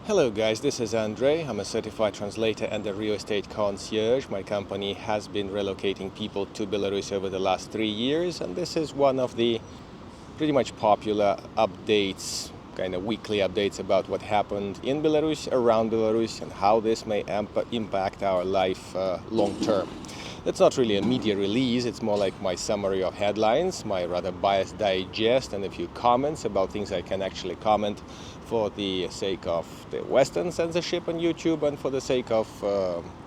Hello guys, this is Andrei. I'm a certified translator and a real estate concierge. My company has been relocating people to Belarus over the last 3 years, and this is one of the pretty much popular updates, kind of weekly updates about what happened in Belarus, around Belarus, and how this may impact our life long term. It's not really a media release, it's more like my summary of headlines, my rather biased digest, and a few comments about things I can actually comment for the sake of the Western censorship on YouTube and for the sake of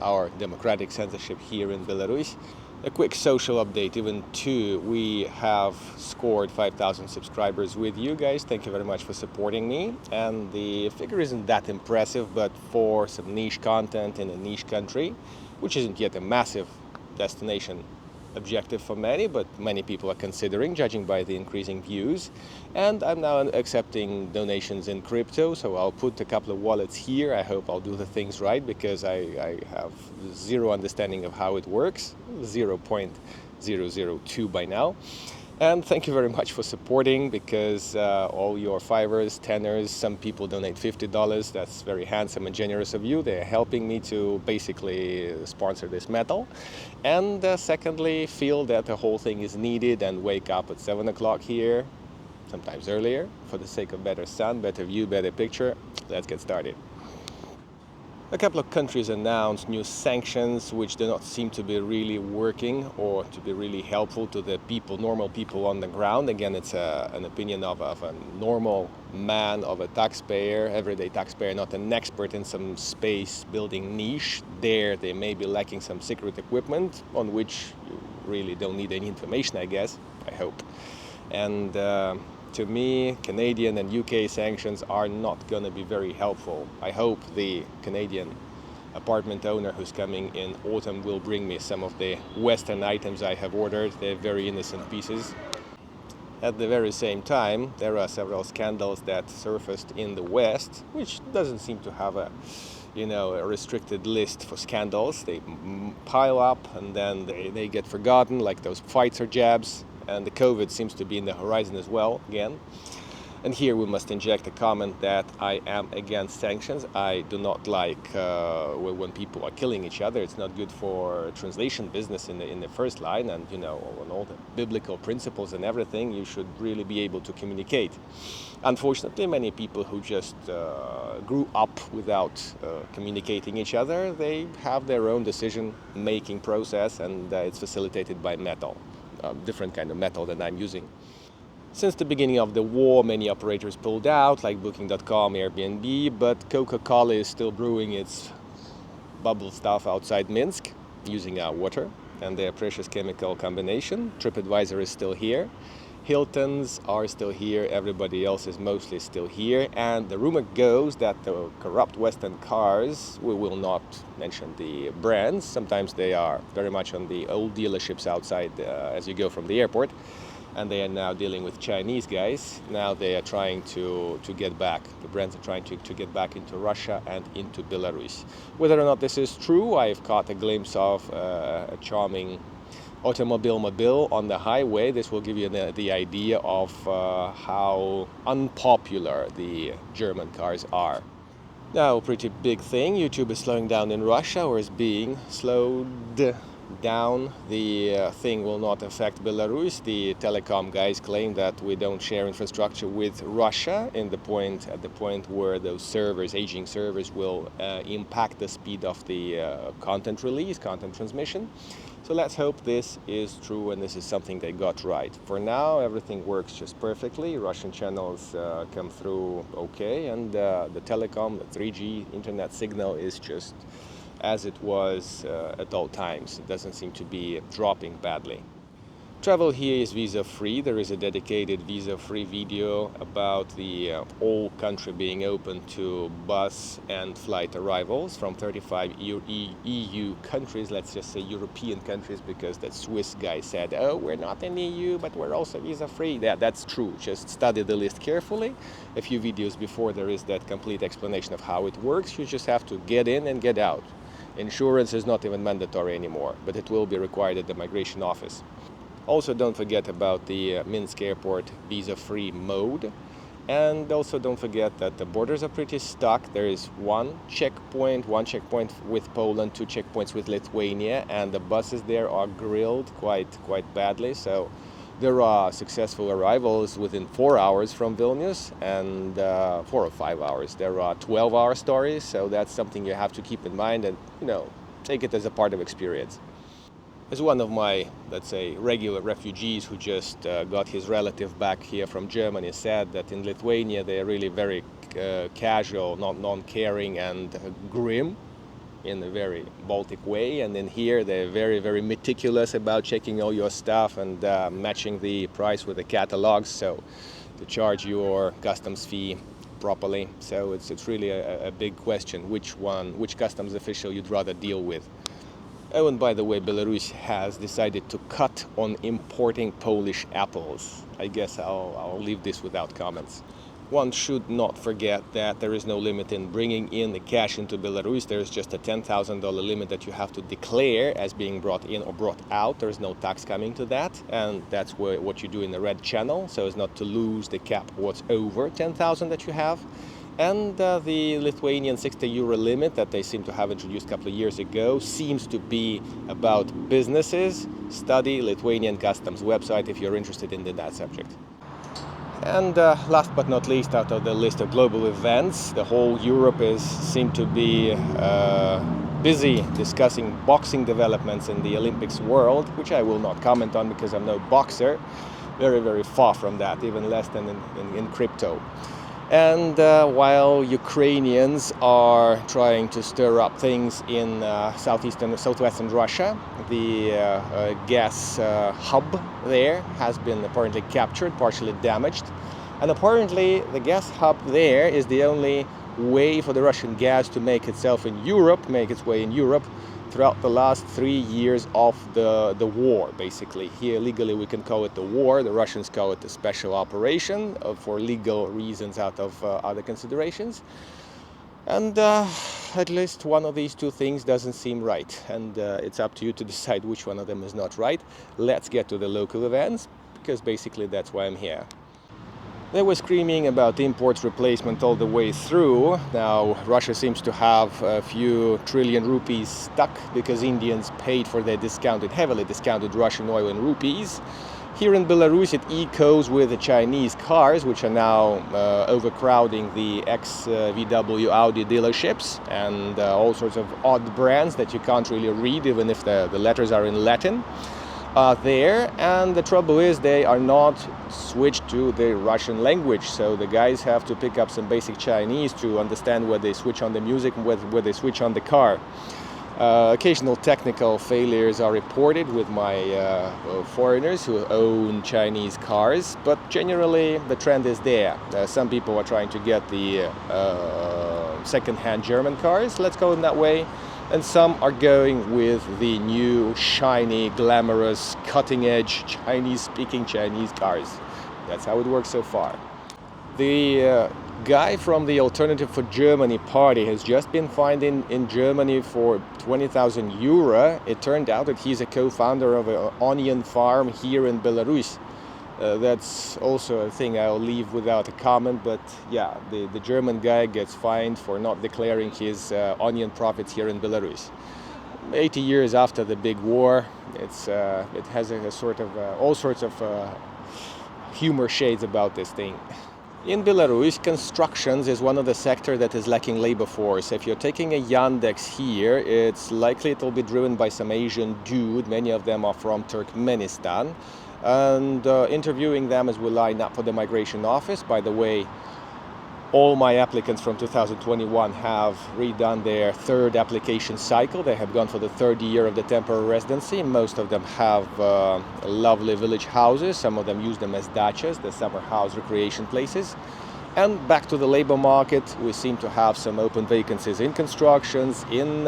our democratic censorship here in Belarus. A quick social update, even two. We have scored 5,000 subscribers with you guys. Thank you very much for supporting me. And the figure isn't that impressive, but for some niche content in a niche country, which isn't yet a massive destination objective for many, but many people are considering, judging by the increasing views. And I'm now accepting donations in crypto, so I'll put a couple of wallets here. I hope I'll do the things right, because I have zero understanding of how it works, 0.002 by now. And thank you very much for supporting, because all your fivers, tenors, some people donate $50. That's very handsome and generous of you. They're helping me to basically sponsor this metal. And secondly, feel that the whole thing is needed and wake up at 7 o'clock here, sometimes earlier, for the sake of better sun, better view, better picture. Let's get started. A couple of countries announced new sanctions which do not seem to be really working or to be really helpful to the people, normal people on the ground. Again, it's an opinion of a normal man, of a taxpayer, everyday taxpayer, not an expert in some space building niche. There they may be lacking some secret equipment on which you really don't need any information, I guess, I hope. And to me, Canadian and UK sanctions are not going to be very helpful. I hope the Canadian apartment owner who's coming in autumn will bring me some of the Western items I have ordered. They're very innocent pieces. At the very same time, there are several scandals that surfaced in the West, which doesn't seem to have a restricted list for scandals. They pile up and then they get forgotten, like those Pfizer jabs. And the COVID seems to be in the horizon as well, again. And here we must inject a comment that I am against sanctions. I do not like when people are killing each other. It's not good for translation business in the first line. And, on all the biblical principles and everything, you should really be able to communicate. Unfortunately, many people who just grew up without communicating each other, they have their own decision-making process, and it's facilitated by metal. Different kind of metal than I'm using. Since the beginning of the war, many operators pulled out, like Booking.com, Airbnb, but Coca-Cola is still brewing its bubble stuff outside Minsk, using our water and their precious chemical combination. TripAdvisor is still here. Hiltons are still here. Everybody else is mostly still here. And the rumor goes that the corrupt Western cars, we will not mention the brands. Sometimes they are very much on the old dealerships outside as you go from the airport. And they are now dealing with Chinese guys. Now they are trying to get back. The brands are trying to get back into Russia and into Belarus. Whether or not this is true, I've caught a glimpse of a charming automobile on the highway. This will give you the idea of how unpopular the German cars are. Now, pretty big thing, YouTube is slowing down in Russia, or is being slowed down. The thing will not affect Belarus. The telecom guys claim that we don't share infrastructure with Russia at the point where those servers, aging servers, will impact the speed of the content release, content transmission. So let's hope this is true and this is something they got right. For now, everything works just perfectly. Russian channels come through okay, and the telecom, the 3G internet signal is just as it was at all times. It doesn't seem to be dropping badly. Travel here is visa-free. There is a dedicated visa-free video about the whole country being open to bus and flight arrivals from 35 EU countries, let's just say European countries, because that Swiss guy said, oh, we're not in EU, but we're also visa-free. Yeah, that's true. Just study the list carefully. A few videos before there is that complete explanation of how it works. You just have to get in and get out. Insurance is not even mandatory anymore, but it will be required at the migration office. Also, don't forget about the Minsk airport visa-free mode. And also don't forget that the borders are pretty stuck. There is one checkpoint with Poland, 2 checkpoints with Lithuania, and the buses there are grilled quite badly. So there are successful arrivals within 4 hours from Vilnius, and 4 or 5 hours. There are 12-hour stories, so that's something you have to keep in mind and, take it as a part of experience. As one of my, let's say, regular refugees who just got his relative back here from Germany said that in Lithuania they're really very casual, non-caring and grim in a very Baltic way, and in here they're very meticulous about checking all your stuff and matching the price with the catalogs, so to charge your customs fee properly. So it's really a big question which customs official you'd rather deal with. Oh, and by the way, Belarus has decided to cut on importing Polish apples. I guess I'll leave this without comments. One should not forget that there is no limit in bringing in the cash into Belarus. There is just a $10,000 limit that you have to declare as being brought in or brought out. There is no tax coming to that, and that's what you do in the red channel, so as not to lose the cap what's over 10,000 that you have. And the Lithuanian 60 euro limit that they seem to have introduced a couple of years ago seems to be about businesses. Study Lithuanian customs website if you're interested in that subject. And last but not least, out of the list of global events, the whole Europe seemed to be busy discussing boxing developments in the Olympics world, which I will not comment on because I'm no boxer. Very far from that, even less than in crypto. And while Ukrainians are trying to stir up things in southwestern Russia, the gas hub there has been apparently captured, partially damaged. And apparently the gas hub there is the only way for the Russian gas to make its way in Europe throughout the last 3 years of the war, basically. Here, legally, we can call it the war. The Russians call it the special operation for legal reasons out of other considerations. And at least one of these two things doesn't seem right. And it's up to you to decide which one of them is not right. Let's get to the local events, because basically that's why I'm here. They were screaming about imports replacement all the way through. Now, Russia seems to have a few trillion rupees stuck because Indians paid for their heavily discounted Russian oil in rupees. Here in Belarus, it echoes with the Chinese cars, which are now overcrowding the ex-VW Audi dealerships and all sorts of odd brands that you can't really read, even if the letters are in Latin. There, and the trouble is they are not switched to the Russian language, so the guys have to pick up some basic Chinese to understand where they switch on the music and where they switch on the car. Occasional technical failures are reported with my foreigners who own Chinese cars, but generally the trend is there. Some people are trying to get the second-hand German cars, let's call them that way, and some are going with the new, shiny, glamorous, cutting-edge, Chinese-speaking Chinese cars. That's how it works so far. The guy from the Alternative for Germany party has just been fined in Germany for 20,000 euro. It turned out that he's a co-founder of an onion farm here in Belarus. That's also a thing I'll leave without a comment, but yeah, the German guy gets fined for not declaring his onion profits here in Belarus. 80 years after the big war, it has a sort of all sorts of humor shades about this thing. In Belarus, constructions is one of the sectors that is lacking labor force. If you're taking a Yandex here, it's likely it will be driven by some Asian dude. Many of them are from Turkmenistan. And interviewing them as we line up for the migration office. By the way, all my applicants from 2021 have redone their third application cycle. They have gone for the third year of the temporary residency. Most of them have lovely village houses. Some of them use them as dachas, the summer house recreation places. And back to the labor market, we seem to have some open vacancies in constructions, in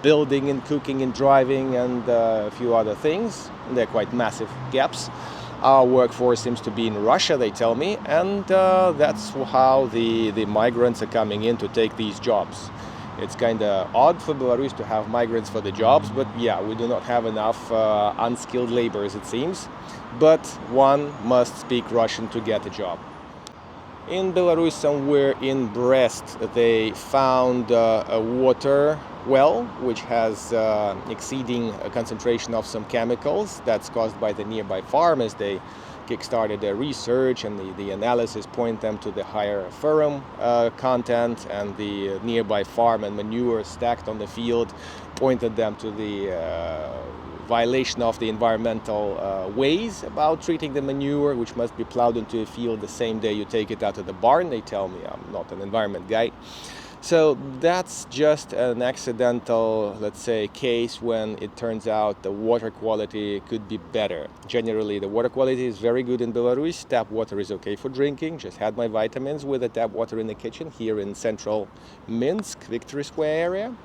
building, in cooking, in driving, and a few other things. They're quite massive gaps. Our workforce seems to be in Russia, they tell me, and that's how the migrants are coming in to take these jobs. It's kind of odd for Belarus to have migrants for the jobs, but yeah, we do not have enough unskilled laborers, it seems. But one must speak Russian to get a job. In Belarus, somewhere in Brest, they found a water well which has exceeding a concentration of some chemicals that's caused by the nearby farm. As they kickstarted their research and the analysis point them to the higher furum content, and the nearby farm and manure stacked on the field pointed them to the violation of the environmental ways about treating the manure, which must be plowed into a field the same day you take it out of the barn. They tell me I'm not an environment guy. So that's just an accidental, let's say, case when it turns out the water quality could be better. Generally, the water quality is very good in Belarus. Tap water is okay for drinking. Just had my vitamins with the tap water in the kitchen here in central Minsk, Victory Square area.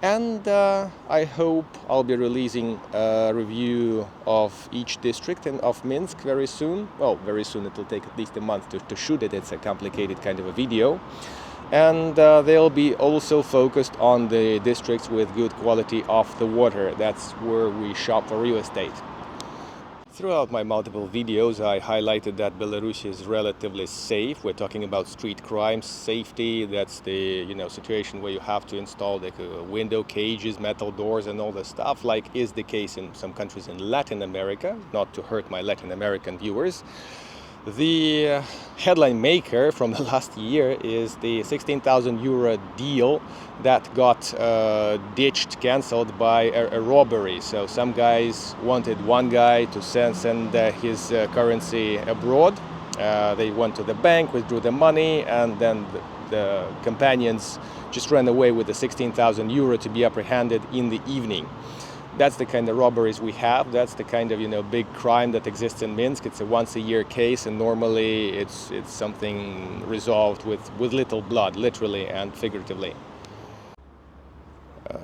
And I hope I'll be releasing a review of each district of Minsk very soon. Well, very soon. It'll take at least a month to shoot it. It's a complicated kind of a video. And they'll be also focused on the districts with good quality of the water. That's where we shop for real estate. Throughout my multiple videos, I highlighted that Belarus is relatively safe. We're talking about street crime safety. That's the situation where you have to install the window cages, metal doors, and all the stuff, like is the case in some countries in Latin America. Not to hurt my Latin American viewers. The headline maker from the last year is the 16,000 euro deal that got ditched, cancelled by a robbery. So some guys wanted one guy to send his currency abroad. They went to the bank, withdrew the money, and then the companions just ran away with the 16,000 euro to be apprehended in the evening. That's the kind of robberies we have. That's the kind of big crime that exists in Minsk. It's a once-a-year case, and normally it's something resolved with little blood, literally and figuratively.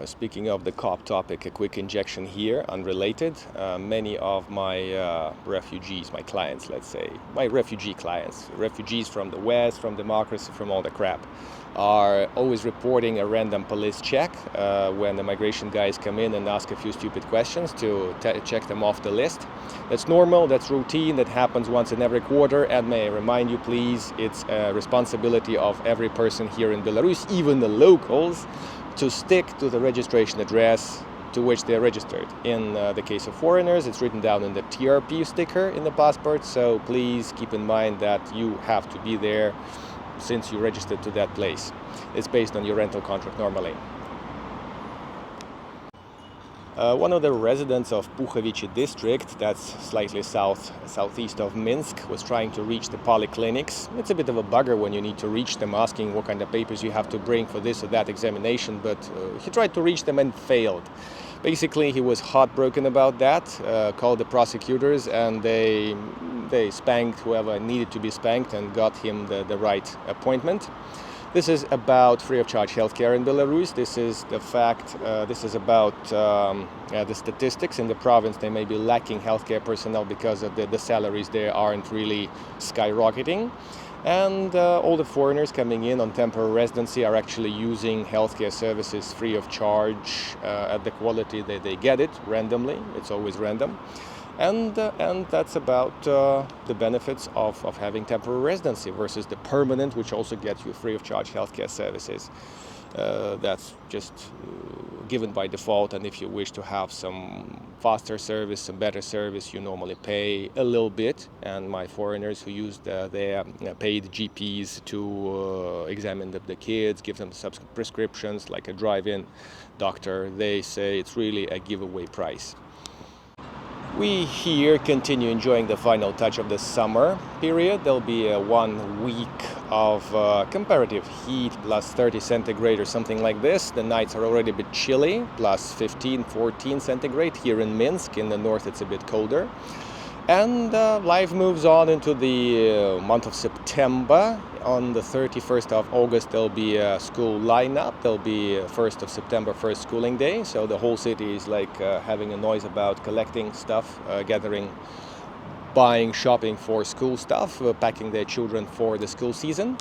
Speaking of the cop topic, a quick injection here, unrelated. Many of my refugees, my clients, let's say, my refugee clients, refugees from the West, from democracy, from all the crap, are always reporting a random police check when the migration guys come in and ask a few stupid questions to check them off the list. That's normal, that's routine, that happens once in every quarter, and may I remind you, please, it's a responsibility of every person here in Belarus, even the locals, to stick to the registration address to which they're registered. In the case of foreigners, it's written down in the TRP sticker in the passport, so please keep in mind that you have to be there since you registered to that place. It's based on your rental contract normally. One of the residents of Puchovice district, that's slightly southeast of Minsk, was trying to reach the polyclinics. It's a bit of a bugger when you need to reach them, asking what kind of papers you have to bring for this or that examination, but he tried to reach them and failed. Basically, he was heartbroken about that, called the prosecutors, and they spanked whoever needed to be spanked and got him the right appointment. This is about free of charge healthcare in Belarus. This is the fact, this is about the statistics in the province. They may be lacking healthcare personnel because of the salaries there aren't really skyrocketing. And all the foreigners coming in on temporary residency are actually using healthcare services free of charge at the quality they get it randomly. It's always random. And that's about the benefits of having temporary residency versus the permanent, which also gets you free of charge healthcare services. That's just given by default, and if you wish to have some faster service, some better service, you normally pay a little bit. And my foreigners who use their paid GPs to examine the kids, give them some prescriptions like a drive-in doctor, they say it's really a giveaway price. We here continue enjoying the final touch of the summer period. There'll be 1 week of comparative heat, plus 30 centigrade or something like this. The nights are already a bit chilly, plus 15, 14 centigrade. Here in Minsk, in the north, it's a bit colder. And life moves on into the month of September. On the 31st of August, there'll be a school lineup. There'll be 1st of September, first schooling day. So the whole city is like having a noise about collecting stuff, gathering, buying, shopping for school stuff, packing their children for the school season.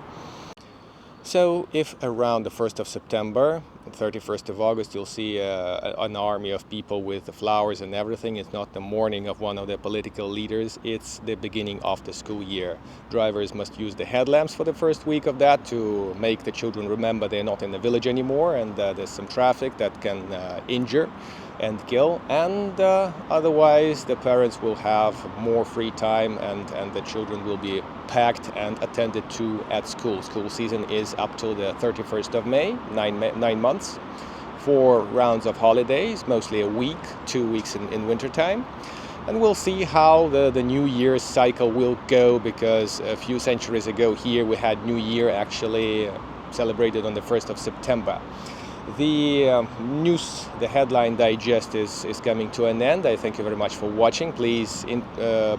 So if around the 1st of September 31st of August, you'll see an army of people with the flowers and everything. It's not the mourning of one of the political leaders, it's the beginning of the school year. Drivers must use the headlamps for the first week of that to make the children remember they're not in the village anymore, and there's some traffic that can injure and kill, and otherwise the parents will have more free time, and the children will be packed and attended to at school. School season is up till the 31st of May, 9 months, 4 rounds of holidays, mostly a week, 2 weeks in wintertime. And we'll see how the New Year's cycle will go, because a few centuries ago here we had New Year actually celebrated on the 1st of September. The news, the headline digest is coming to an end. I thank you very much for watching. Please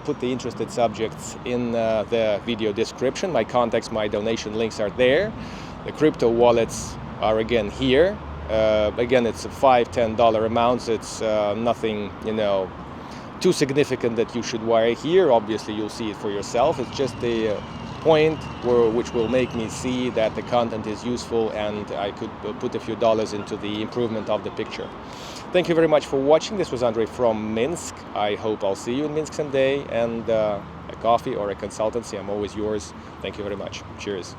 put the interested subjects in the video description. My contacts, my donation links are there. The crypto wallets are again here. Again, it's $5–10 amounts. It's nothing, too significant that you should wire here. Obviously, you'll see it for yourself. It's just the point which will make me see that the content is useful, and I could put a few dollars into the improvement of the picture. Thank you very much for watching. This was Andrei from Minsk. I hope I'll see you in Minsk someday, and a coffee or a consultancy, I'm always yours. Thank you very much. Cheers.